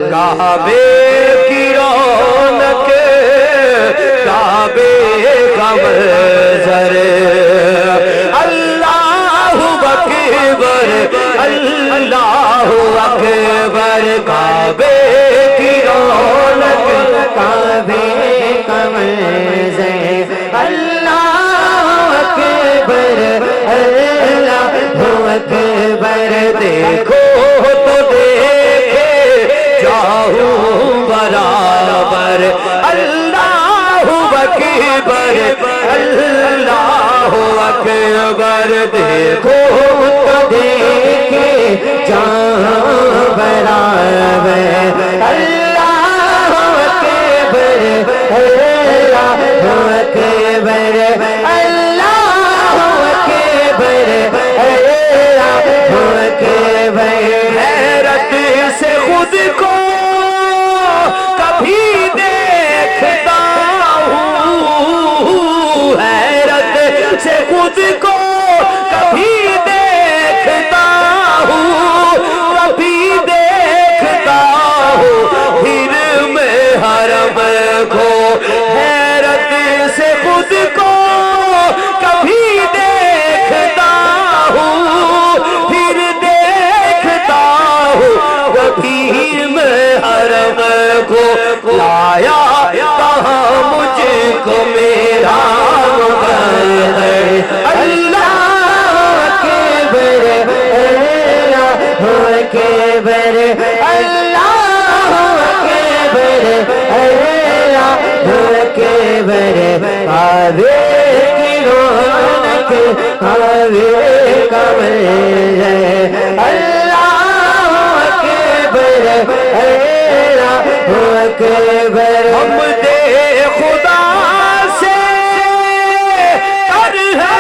کعبے کی رونق کعبے کا منظر اللہ اکبر اللہ اکبر کعبے کی رونق کعبے کا منظر اللہ اکبر اللہ اکبر دیکھو تو دیکھے جاؤں برابر اللہ اکبر اللہ اکبر دیکھو تو دیکھے جاؤں برابر اللہ اکبر اللہ اکبر اللہ اکبر اللہ اکبر حیرت سے خود کو کبھی دیکھتا ہوں حیرت سے خود کو کبھی دیکھتا ہوں کبھی دیکھتا ہوں پھر میں حرم کو حیرت سے خود کو کبھی دیکھتا ہوں پھر دیکھتا ہوں کبھی میں حرم کو لایا کہاں مجھ کو میرا مقدر اللہ اکبر اللہ اکبر اللہ اکبر اللہ اکبر کعبے کی رونق کعبے کا منظر اللہ اکبر اللہ اکبر ہم دے خدا سے کر ہے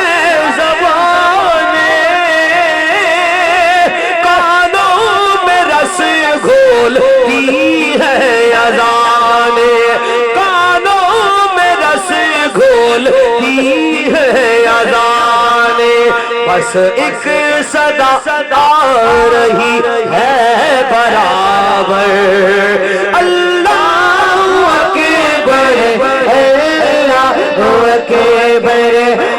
زبانیں کانوں میں رس گھولتی ہے اذانیں کانوں میں رس گھولتی ہے اذانیں بس ایک صدا آ رہی ہے برابر اللہ اکبر اللہ اکبر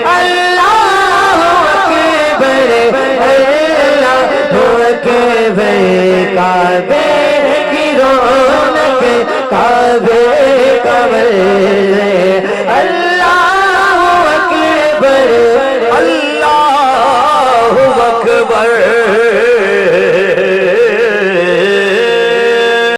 اللہ اکبر اللہ اکبر کعبے کی رونق کعبے کا